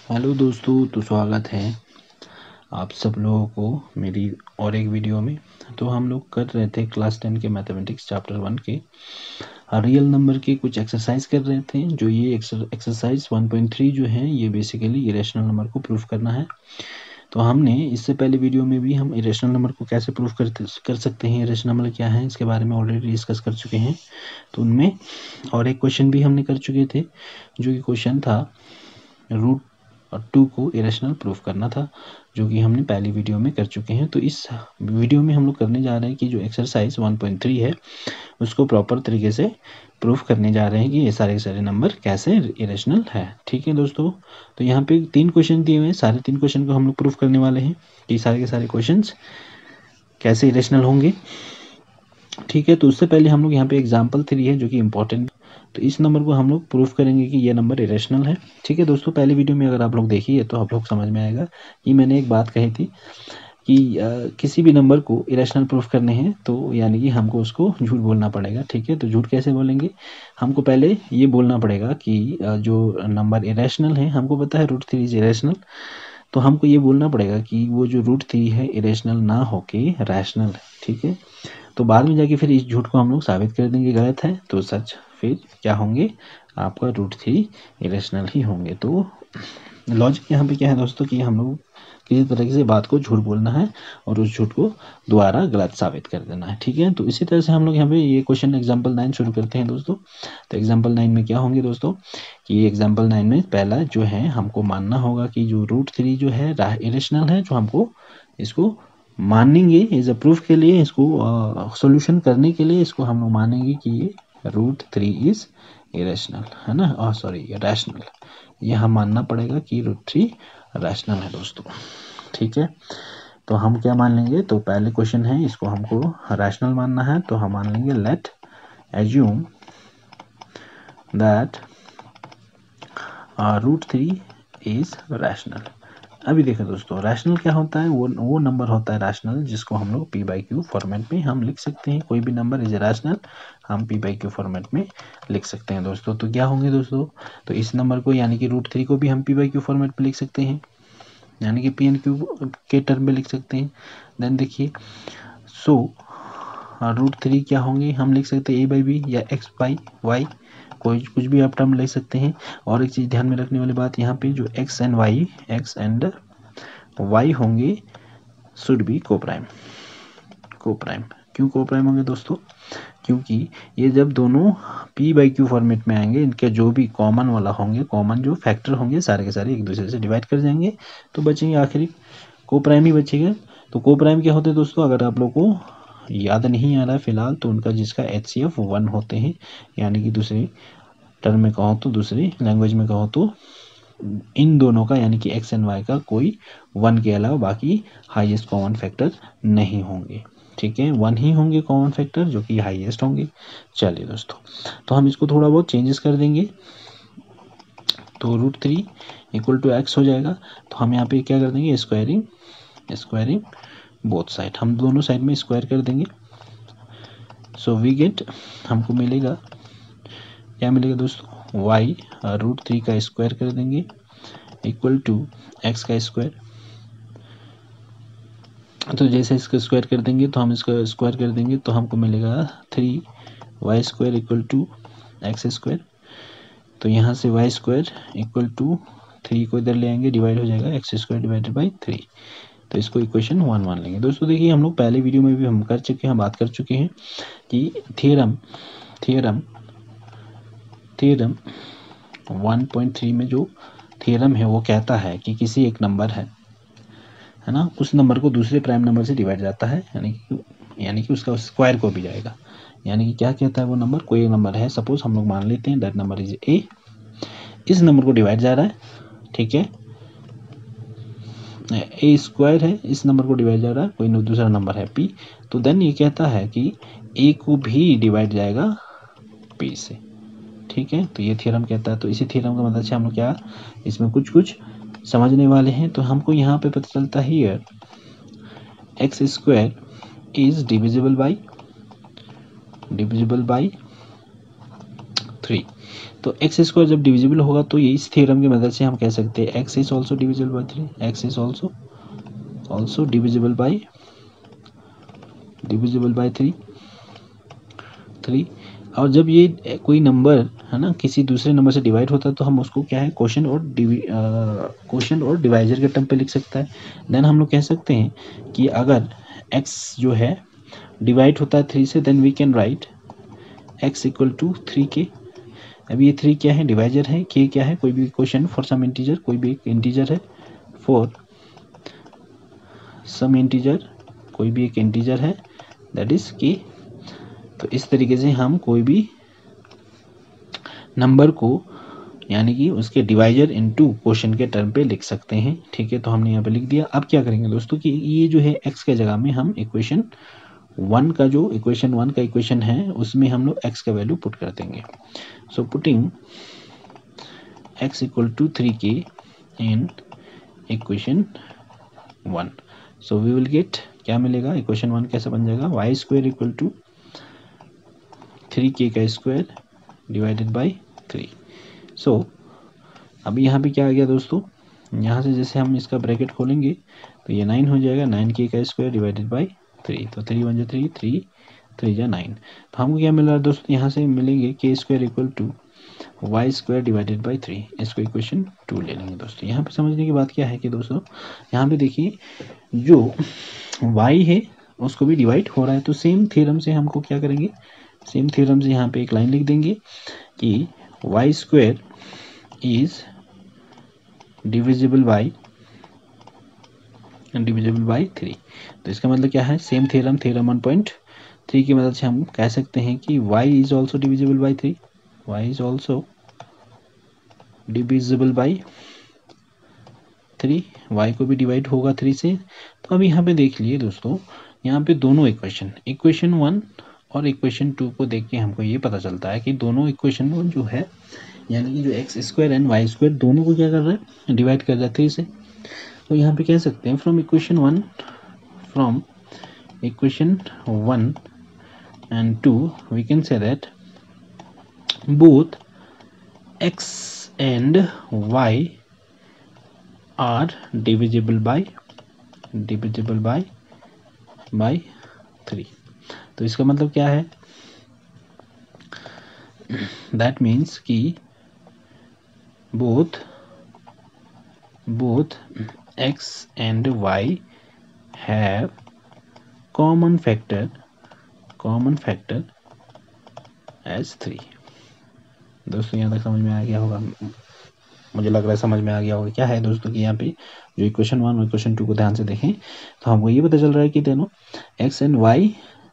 Hello दोस्तों, तो स्वागत है आप सब लोगों को मेरी और एक वीडियो में। तो हम लोग कर रहे थे क्लास 10 के मैथमेटिक्स चैप्टर 1 के रियल नंबर के कुछ एक्सरसाइज कर रहे थे। जो ये एक्सरसाइज 1.3 जो है ये बेसिकली इरेशनल नंबर को प्रूफ करना है। तो हमने इससे पहले वीडियो में भी हम इरेशनल नंबर को कैसे प्रूफ कर सकते हैं, इरेशनल नंबर क्या है, इसके बारे में ऑलरेडी डिस्कस कर चुके हैं। तो उनमें और एक क्वेश्चन भी हमने कर चुके थे, जो कि क्वेश्चन था रूट 2 को इरेशनल प्रूफ करना था, जो कि हमने पहली वीडियो में कर चुके हैं। तो इस वीडियो में हम लोग करने जा रहे हैं कि जो एक्सरसाइज 1.3 है उसको प्रॉपर तरीके से प्रूफ करने जा रहे हैं कि ये सारे सारे नंबर कैसे इरेशनल है। ठीक है दोस्तों, तो यहाँ पे 3 क्वेश्चन दिए हुए हैं, सारे 3 क्वेश्चन को हम लोग प्रूफ करने वाले हैं कि सारे के सारे क्वेश्चन कैसे इरेशनल होंगे। ठीक है, तो उससे पहले हम लोग यहाँ पे एग्जाम्पल 3 है जो कि इम्पोर्टेंट, तो इस नंबर को हम लोग प्रूफ करेंगे कि ये नंबर इरेशनल है। ठीक है दोस्तों, पहले वीडियो में अगर आप लोग देखिए तो आप लोग समझ में आएगा कि मैंने एक बात कही थी कि किसी भी नंबर को इरेशनल प्रूफ करने हैं तो यानी कि हमको उसको झूठ बोलना पड़ेगा। ठीक है, तो झूठ कैसे बोलेंगे, हमको पहले ये बोलना पड़ेगा कि जो नंबर इरेशनल है, हमको पता है रूट 3 इज इरेशनल, तो हमको ये बोलना पड़ेगा कि वो जो रूट 3 है इरेशनल ना होके रैशनल है। ठीक है, तो बाद में जाके फिर इस झूठ को हम लोग साबित कर देंगे गलत है तो सच, फिर क्या होंगे, आपका रूट 3 इरेशनल ही होंगे। तो लॉजिक यहाँ पे क्या है दोस्तों कि हम लोग किसी तरह से बात को झूठ बोलना है और उस झूठ को दोबारा गलत साबित कर देना है। ठीक है, तो इसी तरह से हम लोग यहाँ पे ये क्वेश्चन एग्जाम्पल 9 शुरू करते हैं दोस्तों। तो एग्जाम्पल 9 में क्या होंगे दोस्तों कि एग्जाम्पल 9 में पहला जो है हमको मानना होगा कि जो रूट 3 जो है इरेशनल है, जो हमको इसको मानेंगे इस प्रूफ के लिए, इसको सॉल्यूशन करने के लिए इसको हम लोग मानेंगे कि ये रूट 3 इज इरेशनल है ना, सॉरी रैशनल। ये हम मानना पड़ेगा कि रूट 3 रैशनल है दोस्तों। ठीक है, तो हम क्या मान लेंगे, तो पहले क्वेश्चन है इसको हमको रैशनल मानना है, तो हम मान लेंगे let assume that root 3 is rational. अभी देखो दोस्तों, रैशनल क्या होता है, वो नंबर होता है रैशनल जिसको हम लोग p/q फॉर्मेट में हम लिख सकते हैं। कोई भी नंबर इज रैशनल हम p/q फॉर्मेट में लिख सकते हैं दोस्तों। तो क्या होंगे दोस्तों, तो इस नंबर को यानी कि रूट 3 को भी हम p/q फॉर्मेट में लिख सकते हैं, यानी कि p/q के टर्म में लिख सकते हैं। देन देखिए, सो रूट 3 क्या होंगे, हम लिख सकते हैं a/b या x/y, कोई कुछ भी आप टर्म ले सकते हैं। और एक चीज़ ध्यान में रखने वाली बात, यहाँ पे जो x एंड y होंगे शुड बी कोप्राइम। क्यों कोप्राइम होंगे दोस्तों, क्योंकि ये जब दोनों p/q फॉर्मेट में आएंगे, इनके जो भी कॉमन वाला होंगे, कॉमन जो फैक्टर होंगे सारे के सारे एक दूसरे से डिवाइड कर जाएंगे, तो बचेंगे आखिरी कोप्राइम ही बचेगा। तो कोप्राइम क्या होते हैं दोस्तों, अगर आप लोग को याद नहीं आ रहा है फिलहाल, तो उनका जिसका HCF 1 होते हैं, यानी कि दूसरी टर्म में कहो तो, दूसरी लैंग्वेज में कहो तो इन दोनों का यानी कि x एंड y का कोई 1 के अलावा बाकी हाईएस्ट कॉमन फैक्टर नहीं होंगे। ठीक है, 1 ही होंगे कॉमन फैक्टर जो कि हाईएस्ट होंगे। चलिए दोस्तों, तो हम इसको थोड़ा बहुत चेंजेस कर देंगे, तो रूट 3 इक्वल टू x हो जाएगा। तो हम यहाँ पे क्या कर देंगे, स्क्वायरिंग बोथ साइड, हम दोनों साइड में स्क्वायर कर देंगे। सो वी गेट, हमको मिलेगा, क्या मिलेगा दोस्तों, y रूट 3 का स्क्वायर कर देंगे इक्वल टू x का स्क्वायर। तो जैसे इसका स्क्वायर कर देंगे तो हम इसका स्क्वायर कर देंगे तो हमको मिलेगा 3y² equal to x square. तो यहाँ से y² इक्वल टू 3 को इधर ले आएंगे, डिवाइड हो जाएगा x² डिवाइडेड बाई 3। तो इसको इक्वेशन 1 मान लेंगे दोस्तों। देखिए, हम लोग पहले वीडियो में भी हम बात कर चुके हैं कि थ्योरम 1.3 में जो थ्योरम है वो कहता है कि किसी एक नंबर है ना, उस नंबर को दूसरे प्राइम नंबर से डिवाइड जाता है, यानी कि उसका स्क्वायर को भी जाएगा। यानी कि क्या कहता है वो नंबर, कोई एक नंबर है, सपोज हम लोग मान लेते हैं दैट नंबर इज a, इस नंबर को डिवाइड जा रहा है। ठीक है, a स्क्वायर है, इस नंबर को डिवाइड जा रहा है कोई दूसरा नंबर है p, तो देन ये कहता है कि a को भी डिवाइड जाएगा p से। ठीक है, तो ये थ्योरम कहता है। तो इसी थ्योरम का मतलब से हम लोग क्या इसमें कुछ समझने वाले हैं। तो हमको यहाँ पे पता चलता है x² इज डिविजिबल बाई 3। तो एक्स स्क्वायर जब डिविजिबल होगा तो ये इस थ्योरम की मदद से हम कह सकते हैं x is also divisible by 3, x is also divisible by 3। और जब ये कोई नंबर है ना किसी दूसरे नंबर से डिवाइड होता है तो हम उसको क्या है क्वोशंट और डिवाइजर के टर्म पे लिख सकता है। देन हम लोग कह सकते हैं कि अगर x जो है डिवाइड होता है 3 से, then we can write x equal to 3k। अब ये 3 क्या है, डिवाइजर है, k क्या है, कोई भी क्वेश्चन फॉर सम इंटीजर, कोई भी एक इंटीजर है, फॉर सम इंटीजर कोई भी एक इंटीजर है, दैट इज k। तो इस तरीके से हम कोई भी नंबर को यानी कि उसके डिवाइजर इनटू क्वोशंट के टर्म पे लिख सकते हैं। ठीक है, तो हमने यहाँ पे लिख दिया। अब क्या करेंगे दोस्तों कि ये जो है x के जगह में हम इक्वेशन 1 का इक्वेशन है उसमें हम लोग x का वैल्यू पुट कर देंगे। So putting x equal to 3k in equation 1, so we will get, क्या मिलेगा, इक्वेशन 1 कैसे बन जाएगा, y square equal to 3k का स्क्वायर डिवाइडेड बाई 3। सो अभी यहाँ पे क्या आ गया दोस्तों, यहाँ से जैसे हम इसका ब्रैकेट खोलेंगे तो ये 9 हो जाएगा, 9k का स्क्वायर डिवाइडेड बाई 3, तो 3 1 3, 3 3 जा 9। तो हमको क्या मिल रहा है दोस्तों, यहाँ से मिलेंगे k square equal to Y square divided by 3, इसको इक्वेशन 2 ले लेंगे दोस्तों। यहाँ पे समझने की बात क्या है कि दोस्तों यहाँ पे देखिए जो y है उसको भी डिवाइड हो रहा है, तो सेम थ्योरम से हमको क्या करेंगे, सेम थ्योरम से यहाँ पे एक लाइन लिख देंगे कि Y square is divisible by 3। तो इसका मतलब क्या है, सेम थ्योरम 1.3 की मदद से हम कह सकते हैं कि y is also divisible by 3, y is also divisible by 3, y को भी डिवाइड होगा 3 से। तो अब यहाँ पे देख लिए दोस्तों, यहाँ पे दोनों इक्वेशन 1 और इक्वेशन 2 को देख के हमको ये पता चलता है कि दोनों इक्वेशन जो है यानी कि जो X square and Y square दोनों को क्या कर रहा है, डिवाइड कर रहा है 3 से। तो यहाँ पे कह सकते हैं from equation 1 and 2 we can say that both x and y are divisible by 3। तो इसका मतलब क्या है, दैट मीन्स कि both x and y have common factor as 3। दोस्तों यहाँ तक समझ में आ गया होगा, मुझे लग रहा है समझ में आ गया होगा। क्या है दोस्तों कि यहाँ पे जो इक्वेशन 1 और इक्वेशन 2 को ध्यान से देखें तो हमको ये पता चल रहा है कि दोनों x एंड y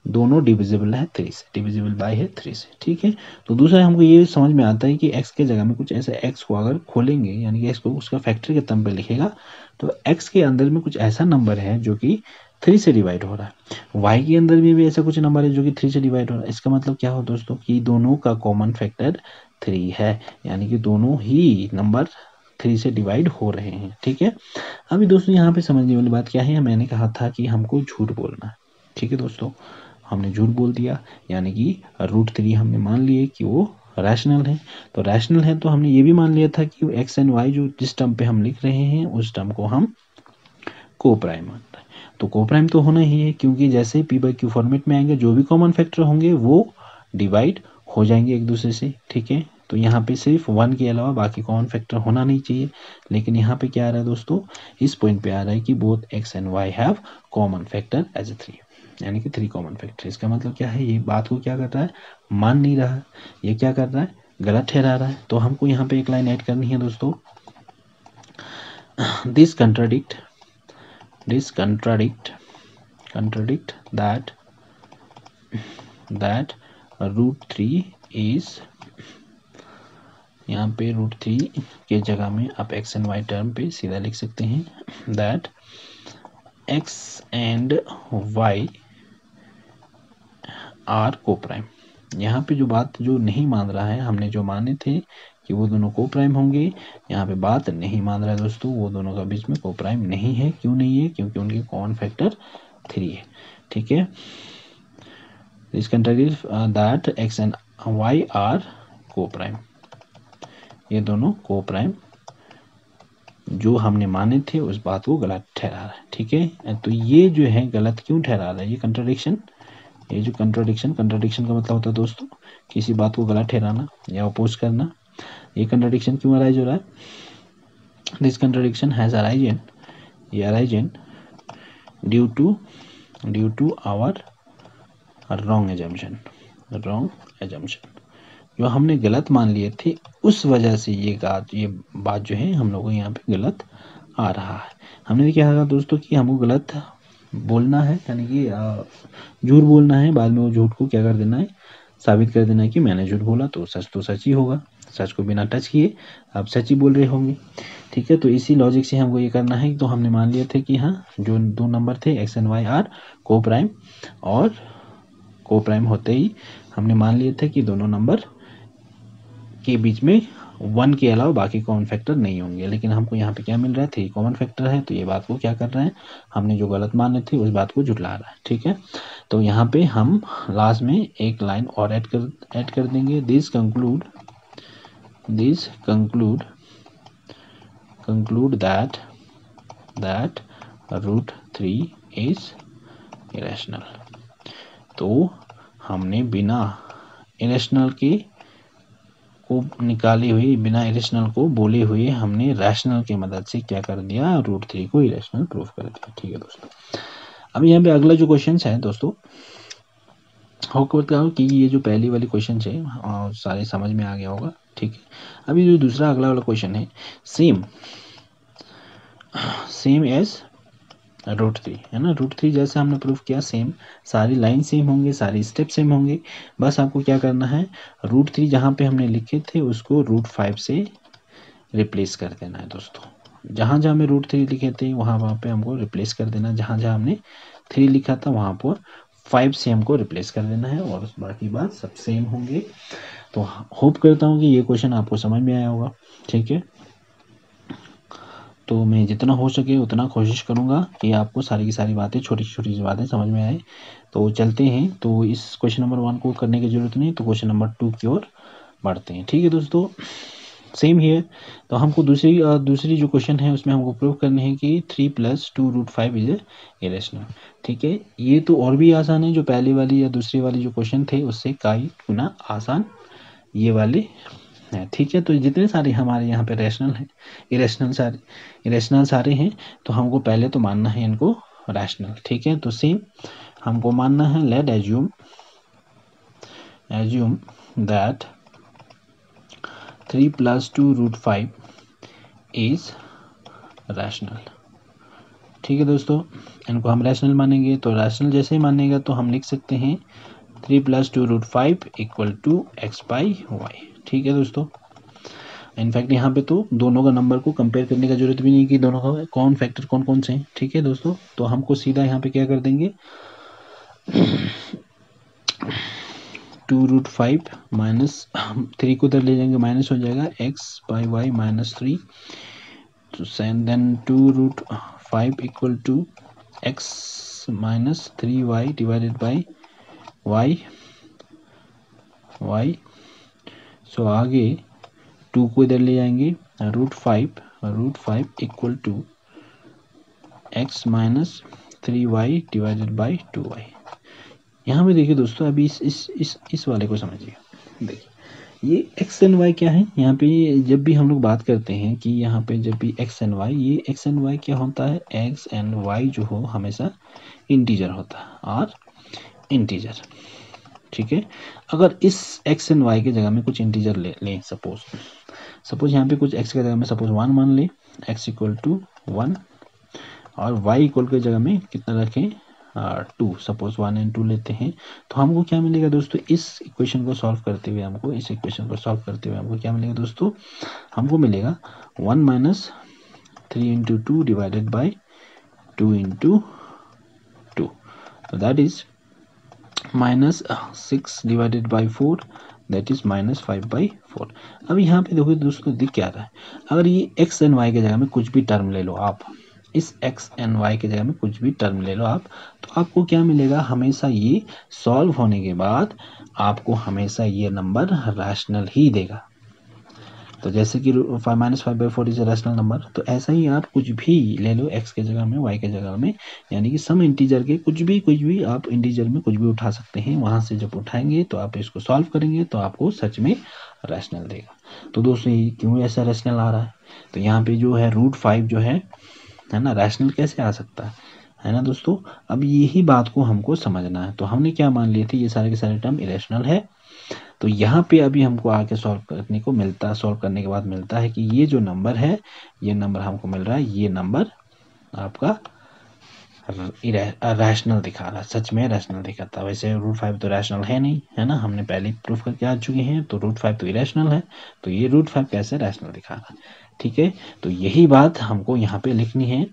दोनों डिविजिबल है 3 से, डिविजिबल बाय है 3 से। ठीक है, तो दूसरा हमको ये समझ में आता है कि x के जगह में कुछ ऐसा x को अगर खोलेंगे यानी कि x को उसका फैक्टर के टर्म पे लिखेगा तो x के अंदर में कुछ ऐसा नंबर है जो कि 3 से डिवाइड हो रहा है, y के अंदर में भी ऐसा कुछ नंबर है जो कि 3 से डिवाइड हो रहा है। इसका मतलब क्या हो दोस्तों कि दोनों का कॉमन फैक्टर 3 है, यानी कि दोनों ही नंबर 3 से डिवाइड हो रहे हैं। ठीक है, अभी दोस्तों यहाँ पे समझने वाली बात क्या है, मैंने कहा था कि हमको झूठ बोलना है। ठीक है दोस्तों, हमने झूठ बोल दिया यानी कि √3 हमने मान लिए कि वो रैशनल है। तो रैशनल है तो हमने ये भी मान लिया था कि एक्स एंड वाई जो जिस टर्म पे हम लिख रहे हैं उस टर्म को हम को प्राइम मान रहे हैं। तो को प्राइम तो होना ही है क्योंकि जैसे p/q फॉर्मेट में आएंगे जो भी कॉमन फैक्टर होंगे वो डिवाइड हो जाएंगे एक दूसरे से। ठीक है, तो यहाँ पे सिर्फ 1 के अलावा बाकी कॉमन फैक्टर होना नहीं चाहिए, लेकिन यहाँ पे क्या आ रहा है दोस्तों, इस पॉइंट पे आ रहा है कि both x and y have common factor as 3, यानी कि 3 कॉमन फैक्टर। इसका मतलब क्या है, ये बात को क्या कर रहा है, मान नहीं रहा है, ये क्या कर रहा है, गलत ठहरा रहा है। तो हमको यहाँ पे एक लाइन ऐड करनी है दोस्तों, दिस contradict that √3 is, यहाँ पे √3 के जगह में आप x एंड y टर्म पे सीधा लिख सकते हैं that x and y are coprime. यहाँ पे जो बात जो नहीं मान रहा है, हमने जो माने थे कि वो दोनों को प्राइम होंगे, यहाँ पे बात नहीं मान रहा है दोस्तों, वो दोनों का बीच में को प्राइम नहीं है। क्यों नहीं है, क्योंकि उनके कॉमन फैक्टर 3 है। ठीक है, दिस contradicts that x and y are coprime. ये दोनों को प्राइम जो हमने माने थे उस बात को गलत ठहरा रहा है। ठीक है, तो ये जो है गलत क्यों ठहरा रहा है, ये कंट्राडिक्शन, ये जो कंट्राडिक्शन का मतलब होता है दोस्तों किसी बात को गलत ठहराना या अपोज करना। ये कंट्राडिक्शन क्यों अराइज हो रहा है, दिस कंट्राडिक्शन हैज अराइजन, ये arisen due to our wrong assumption, जो हमने गलत मान लिए थे उस वजह से ये बात जो है हम लोगों को यहाँ पे गलत आ रहा है। हमने भी क्या कहा दोस्तों कि हमको गलत बोलना है, यानी कि झूठ बोलना है, बाद में वो झूठ को क्या कर देना है, साबित कर देना है कि मैंने झूठ बोला, तो सच ही होगा, सच को बिना टच किए आप सच ही बोल रहे होंगे। ठीक है, तो इसी लॉजिक से हमको ये करना है। तो हमने मान लिए थे कि हाँ जो दो नंबर थे एक्स एंड वाई आर को प्राइम, और को प्राइम होते ही हमने मान लिए थे कि दोनों नंबर के बीच में 1 के अलावा बाकी कॉमन फैक्टर नहीं होंगे, लेकिन हमको यहाँ पे क्या मिल रहा है, 3 कॉमन फैक्टर है। तो ये बात को क्या कर रहे हैं, हमने जो गलत माने थे उस बात को झुठला रहा है। ठीक है, तो यहाँ पे हम लास्ट में एक लाइन और ऐड कर देंगे, this conclude that √3 is irrational। तो हमने बिना इरेशनल के को निकाले हुए, बिना इरेशनल को बोले हुए हमने रैशनल की मदद से क्या कर दिया, √3 को इरेशनल प्रूफ कर दिया। ठीक है दोस्तों, अब यहाँ पे अगला जो क्वेश्चन है दोस्तों, होप करता हूँ कि ये जो पहली वाली क्वेश्चन है सारे समझ में आ गया होगा। ठीक है, अभी जो दूसरा अगला वाला क्वेश्चन है सेम एज √3 है ना, √3 जैसे हमने प्रूफ किया सेम, सारी लाइन सेम होंगे, सारी स्टेप सेम होंगे, बस आपको क्या करना है, √3 जहाँ पे हमने लिखे थे उसको √5 से रिप्लेस कर देना है दोस्तों। जहाँ जहाँ में √3 लिखे थे वहाँ पे हमको रिप्लेस कर देना, जहाँ जहाँ हमने 3 लिखा था वहाँ पर 5 से हमको रिप्लेस कर देना है, और बाकी बात सब सेम होंगे। तो होप करता हूँ कि ये क्वेश्चन आपको समझ में आया होगा। ठीक है, तो मैं जितना हो सके उतना कोशिश करूँगा कि आपको सारी की सारी बातें, छोटी छोटी सी बातें समझ में आए। तो चलते हैं, तो इस क्वेश्चन नंबर 1 को करने की ज़रूरत नहीं, तो क्वेश्चन नंबर 2 की ओर बढ़ते हैं। ठीक है दोस्तों, सेम हियर, तो हमको दूसरी जो क्वेश्चन है उसमें हमको प्रूव करने हैं कि 3 + 2√5 इज इरेशनल। ठीक है, ये तो और भी आसान है, जो पहली वाली या दूसरी वाली जो क्वेश्चन थे उससे कई गुना आसान ये वाले है। ठीक है, तो जितने सारे हमारे यहाँ पे रैशनल हैं, इरेशनल सारे हैं, तो हमको पहले तो मानना है इनको रैशनल। ठीक है, तो सेम हमको मानना है, late assume that 3 + 2√5 is rational. ठीक है दोस्तों, इनको हम रैशनल मानेंगे, तो रैशनल जैसे ही मानेगा तो हम लिख सकते हैं 3 + 2√5 = x/y। ठीक है दोस्तों, इनफैक्ट यहाँ पे तो दोनों का नंबर को कंपेयर करने का जरूरत भी नहीं कि दोनों का कौन फैक्टर कौन से हैं। ठीक है दोस्तों, तो हमको सीधा यहाँ पे क्या कर देंगे 2√5 माइनस 3 को इधर ले जाएंगे, माइनस हो जाएगा x/y -3, देन 2√5 = x - 3y divided by y। So आगे 2 को इधर ले जाएंगे, √5 = x - 3y divided by 2y। यहाँ पे देखिए दोस्तों, अभी इस वाले को समझिए। देखिए ये x एंड y क्या है, यहाँ पे जब भी हम लोग बात करते हैं कि यहाँ पे जब भी x एंड y, ये x एंड y क्या होता है, x एंड y जो हो हमेशा इंटीजर होता है, और इंटीजर। ठीक है, अगर इस x एंड y के जगह में कुछ इंटीजर ले सपोज यहाँ पे कुछ x के जगह में सपोज 1 मान ले, x = 1, और y इक्वल के जगह में कितना रखें 2, सपोज 1 और 2 लेते हैं, तो हमको क्या मिलेगा दोस्तों, इस इक्वेशन को सॉल्व करते हुए हमको क्या मिलेगा दोस्तों, हमको मिलेगा 1 - 3 × 2 डिवाइडेड बाई 2 × 2, तो that is -6 divided by 4, that is -5/4। अब यहाँ पे देखो दोस्तों दिख क्या रहा है, अगर ये x एंड y के जगह में कुछ भी टर्म ले लो आप, इस x एंड y के जगह में कुछ भी टर्म ले लो आप, तो आपको क्या मिलेगा, हमेशा ये सॉल्व होने के बाद आपको हमेशा ये नंबर रैशनल ही देगा। तो जैसे कि -5/4 इज अ रैशनल नंबर, तो ऐसा ही आप कुछ भी ले लो x के जगह में, y के जगह में, यानी कि सम इंटीजर के कुछ भी आप इंटीजर में कुछ भी उठा सकते हैं। वहां से जब उठाएंगे तो आप इसको सॉल्व करेंगे तो आपको सच में रैशनल देगा। तो दोस्तों ये क्यों ऐसा रैशनल आ रहा है, तो यहाँ पे जो है √5 जो है ना, रैशनल कैसे आ सकता है ना दोस्तों। अब यही बात को हमको समझना है। तो हमने क्या मान लिए थे, ये सारे के सारे टर्म इरेशनल है। तो यहाँ पे अभी हमको आके सॉल्व करने को मिलता है, सॉल्व करने के बाद मिलता है कि ये जो नंबर है, ये नंबर हमको मिल रहा है, ये नंबर आपका रैशनल दिखा रहा है, सच में रैशनल दिखाता है। वैसे √5 तो रैशनल है नहीं, है ना, हमने पहले ही प्रूफ करके आ चुके हैं। तो √5 तो इरेशनल है, तो ये √5 कैसे रैशनल दिखा रहा है। ठीक है, तो यही बात हमको यहाँ पे लिखनी है।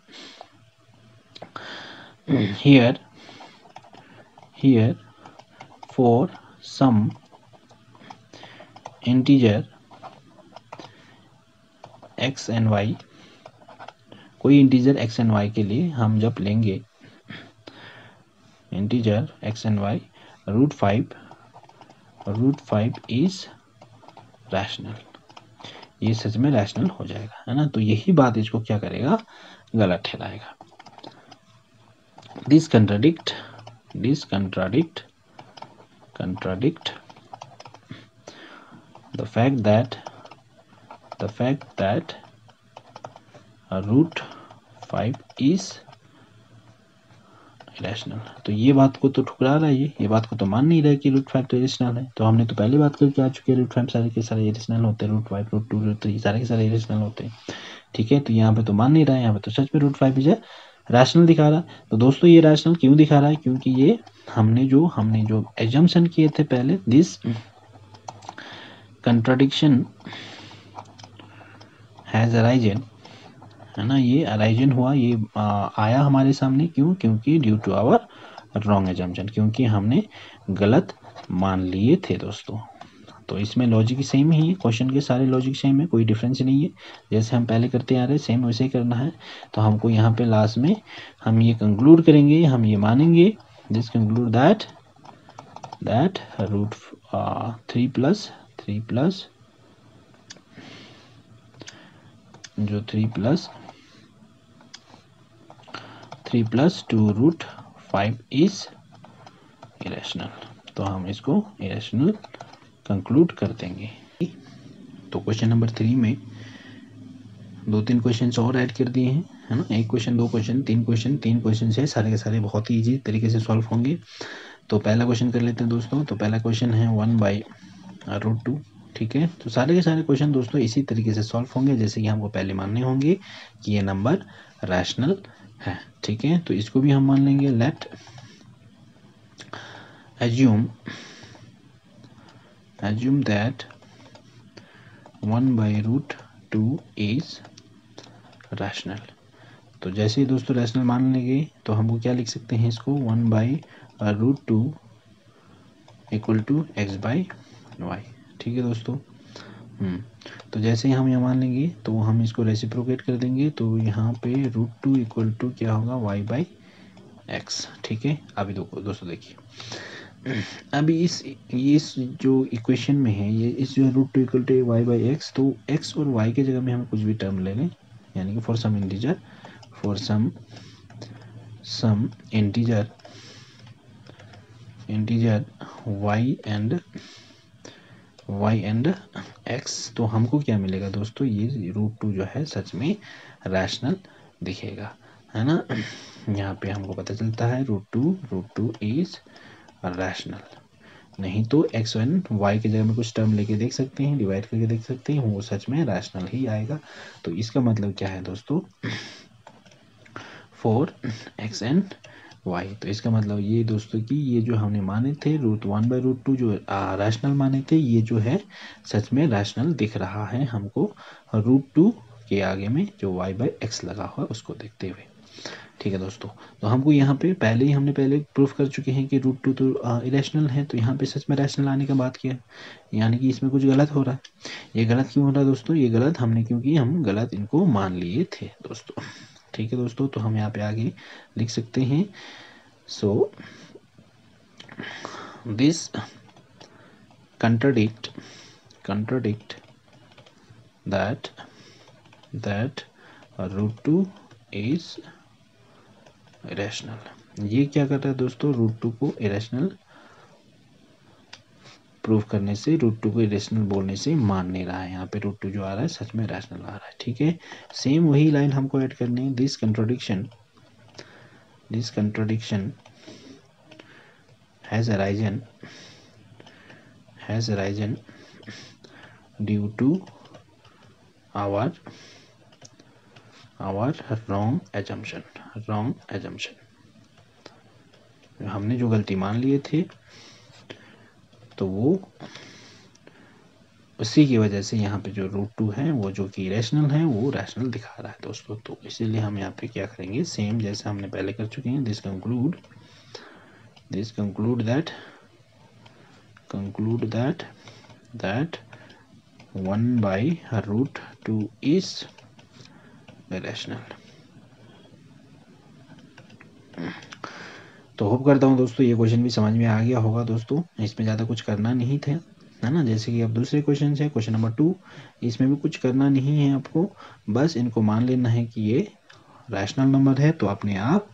here for some integer x and y, कोई इंटीजर x and y के लिए हम जब लेंगे integer x and y, √5 is rational, ये सच में रैशनल हो जाएगा, है ना। तो यही बात इसको क्या करेगा, गलत ठहराएगा। This contradict the fact that √5 is irrational. तो ये बात को तो ठुकरा रहा है, ये बात को तो मान नहीं रहा है कि √5 तो इरेशनल है। तो हमने तो पहले बात करके आ चुके हैं, √5 सारे के सारे इरेशनल होते हैं, √5 √2 √3 सारे के सारे इरेशनल होते हैं। ठीक है, तो यहाँ पे तो मान नहीं रहा है, यहाँ पे तो सच में √5 इज रैशनल दिखा रहा है। तो दोस्तों ये रैशनल क्यों दिखा रहा है, क्योंकि ये हमने जो एजम्पशन किए थे पहले, दिस कंट्राडिक्शन हैज अराइजन, है ना, ये अराइजन हुआ, ये आया हमारे सामने। क्यों, क्योंकि due to our wrong assumption, क्योंकि हमने गलत मान लिए थे दोस्तों। तो इसमें लॉजिक सेम ही है, क्वेश्चन के सारे लॉजिक सेम है, कोई डिफरेंस नहीं है। जैसे हम पहले करते आ रहे हैं सेम वैसे ही करना है। तो हमको यहाँ पे लास्ट में हम ये कंक्लूड करेंगे, हम ये मानेंगे, दिस कंक्लूड दैट √3 प्लस जो 3 प्लस 2 √5 इज इरेशनल। तो हम इसको इरेशनल कंक्लूड कर देंगे। तो क्वेश्चन नंबर 3 में 2-3 क्वेश्चन और ऐड कर दिए हैं, है ना। 1 क्वेश्चन 2 क्वेश्चन 3 क्वेश्चन है, सारे के सारे बहुत ही ईजी तरीके से सॉल्व होंगे। तो पहला क्वेश्चन कर लेते हैं दोस्तों। तो पहला क्वेश्चन है 1/√2। ठीक है, तो सारे के सारे क्वेश्चन दोस्तों इसी तरीके से सॉल्व होंगे जैसे कि हमको पहले मानने होंगे कि ये नंबर रैशनल है। ठीक है, तो इसको भी हम मान लेंगे। Let assume that 1/√2 is rational. तो जैसे ही दोस्तों रैशनल मान लेंगे तो हमको क्या लिख सकते हैं इसको, 1/√2 इक्वल टू x/y। ठीक है दोस्तों। तो जैसे ही हम यहाँ मान लेंगे तो हम इसको रेसिप्रोकेट कर देंगे। तो यहाँ पे √2 इक्वल टू क्या होगा, y/x। ठीक है, अभी दोस्तों देखिए, अभी इस जो इक्वेशन में है, ये इस जो √2 इक्वल टू y/x, तो x और y के जगह में हम कुछ भी टर्म ले लें, यानी कि for some integer y and x, तो हमको क्या मिलेगा दोस्तों, ये √2 जो है सच में रैशनल दिखेगा, है ना। यहाँ पे हमको पता चलता है √2 इज रैशनल। नहीं तो x एंड y के जगह में कुछ टर्म लेके देख सकते हैं, डिवाइड करके देख सकते हैं, वो सच में रैशनल ही आएगा। तो इसका मतलब क्या है दोस्तों, फॉर x एंड y, तो इसका मतलब ये दोस्तों कि ये जो हमने माने थे 1/√2 जो रैशनल माने थे, ये जो है सच में रैशनल दिख रहा है हमको √2 के आगे में जो y/x लगा हुआ है उसको देखते हुए। ठीक है दोस्तों, तो हमको यहाँ पे हमने पहले प्रूफ कर चुके हैं कि √2 तो इरेशनल है। तो यहाँ पे सच में रैशनल आने का बात किया, यानी कि इसमें कुछ गलत हो रहा है। ये गलत क्यों हो रहा है दोस्तों, ये गलत हमने क्योंकि हम गलत इनको मान लिए थे दोस्तों। ठीक है दोस्तों, तो हम यहाँ पे आगे लिख सकते हैं, so this contradict that √2 is irrational. ये क्या कर रहा है दोस्तों, √2 को इरेशनल प्रूव करने से, √2 को इरेशनल बोलने से मान नहीं रहा है। यहाँ पे √2 जो आ रहा है सच में रैशनल आ रहा है। ठीक है, सेम वही लाइन हमको ऐड करनी है। This contradiction has arisen due to our wrong assumption। हमने जो गलती मान लिए थे तो वो उसी की वजह से यहाँ पे जो √2 है वो जो कि रैशनल है वो रैशनल दिखा रहा है दोस्तों। तो इसीलिए हम यहाँ पे क्या करेंगे, सेम जैसे हमने पहले कर चुके हैं। This conclude that 1/√2 is irrational। तो होप करता हूँ दोस्तों ये क्वेश्चन भी समझ में आ गया होगा दोस्तों। इसमें ज़्यादा कुछ करना नहीं था, है ना। जैसे कि अब दूसरे क्वेश्चन है, क्वेश्चन नंबर 2, इसमें भी कुछ करना नहीं है आपको, बस इनको मान लेना है कि ये रैशनल नंबर है। तो अपने आप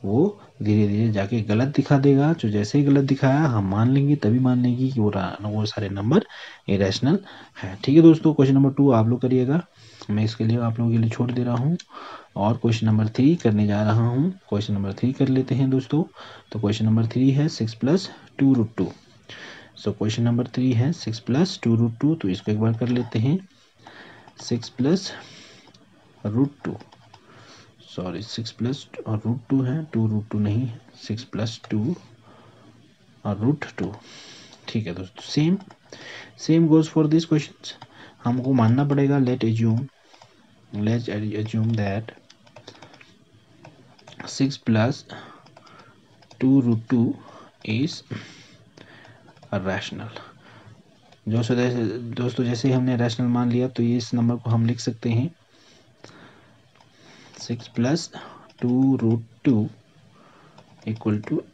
वो धीरे धीरे जाके गलत दिखा देगा। जो जैसे ही गलत दिखाया हम मान लेंगे, तभी मान लेंगे कि वो सारे नंबर इरेशनल है। ठीक है दोस्तों, क्वेश्चन नंबर 2 आप लोग करिएगा, मैं इसके लिए आप लोगों के लिए छोड़ दे रहा हूँ। और क्वेश्चन नंबर 3 करने जा रहा हूँ। क्वेश्चन नंबर 3 कर लेते हैं दोस्तों। तो क्वेश्चन नंबर 3 है 6 + 2√2। सो क्वेश्चन नंबर 3 है 6 + 2√2। तो इसको एक बार कर लेते हैं। 6 + √2, सॉरी 6 + √2 है, 2√2 नहीं है, 6 + 2 और √2। ठीक है दोस्तों, same goes for this question. हमको मानना पड़ेगा, late assume that 6 + 2√2 is rational. दोस्तों जैसे ही हमने रैशनल मान लिया तो ये इस नंबर को हम लिख सकते हैं 6 + 2√2 =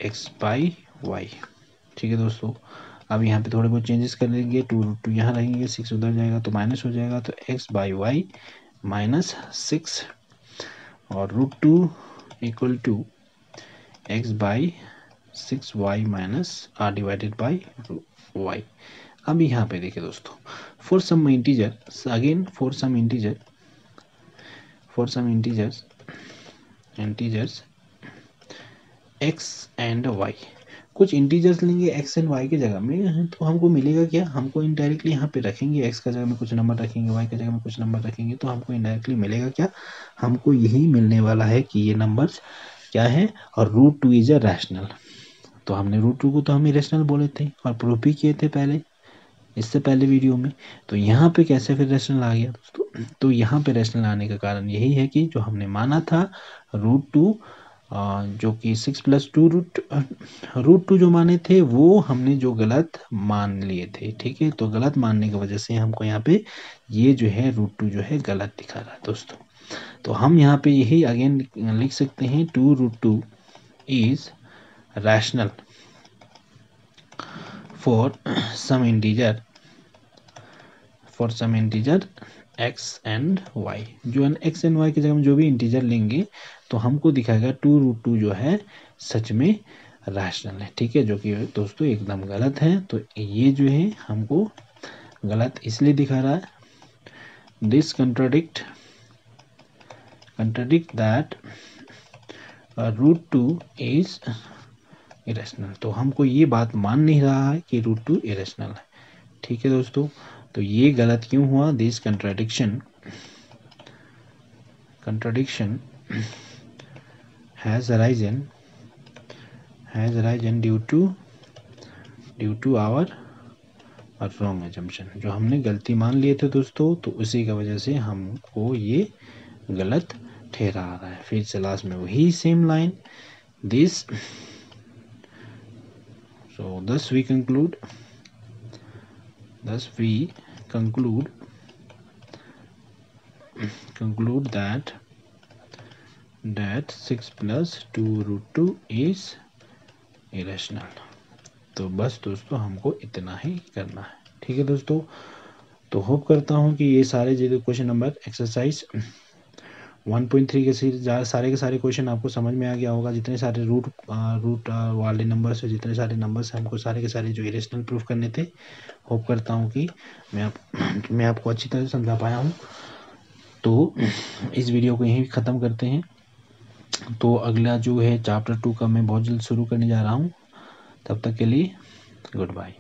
x/y। ठीक है दोस्तों, अब यहाँ पे थोड़े बहुत चेंजेस कर लेंगे। 2√2 यहाँ रहेंगे, 6 उधर जाएगा तो माइनस हो जाएगा, तो x/y -6 और √2 = x/6y -r/y। अब यहाँ पे देखिए दोस्तों, for some integers x and y, कुछ इंटीजर्स लेंगे x एंड y की जगह में, तो हमको मिलेगा क्या, हमको इनडायरेक्टली यहाँ पे रखेंगे x का जगह में कुछ नंबर रखेंगे, y का जगह में कुछ नंबर रखेंगे, तो हमको इनडायरेक्टली मिलेगा क्या, हमको यही मिलने वाला है कि ये नंबर्स क्या है, और √2 इज अ रैशनल। तो हमने √2 को तो हम इरेशनल बोले थे और प्रूफ भी किए थे पहले, इससे पहले वीडियो में। तो यहाँ पे कैसे फिर रैशनल आ गया दोस्तों, तो यहाँ पे रैशनल आने का कारण यही है कि जो हमने माना था √2 जो कि 6 + 2√2 जो माने थे वो हमने जो गलत मान लिए थे। ठीक है, तो गलत मानने की वजह से हमको यहाँ पे ये जो है √2 जो है गलत दिखा रहा है दोस्तों। तो हम यहाँ पे यही अगेन लिख सकते हैं 2√2 is rational for some integer x and y। जो x एंड y की जगह में जो भी इंटीजर लेंगे तो हमको दिखाएगा 2√2 जो है सच में रैशनल है। ठीक है, जो कि दोस्तों एकदम गलत है। तो ये जो है हमको गलत इसलिए दिखा रहा है, this contradict that √2 is irrational. तो हमको ये बात मान नहीं रहा है कि √2 इरेशनल है। ठीक है दोस्तों, तो ये गलत क्यों हुआ, this contradiction has arisen due to our wrong assumption। जो हमने गलती मान लिए थे दोस्तों, तो उसी की वजह से हमको ये गलत ठहरा रहा है। फिर से लास्ट में वही same line, this. So thus we conclude that 6 + 2√2 is irrational। तो बस दोस्तों हमको इतना ही करना है। ठीक है दोस्तों, तो होप करता हूँ कि ये सारे जो क्वेश्चन नंबर एक्सरसाइज 1.3 के सारे के सारे क्वेश्चन आपको समझ में आ गया होगा। जितने सारे रूट वाले नंबर्स है, जितने सारे नंबर्स हैं, हमको सारे के सारे जो इरेशनल प्रूफ करने थे। होप करता हूँ कि मैं आपको अच्छी तरह समझा पाया हूँ। तो इस वीडियो को यहीं ख़त्म करते हैं। तो अगला जो है चैप्टर 2 का मैं बहुत जल्द शुरू करने जा रहा हूँ। तब तक के लिए गुड बाय।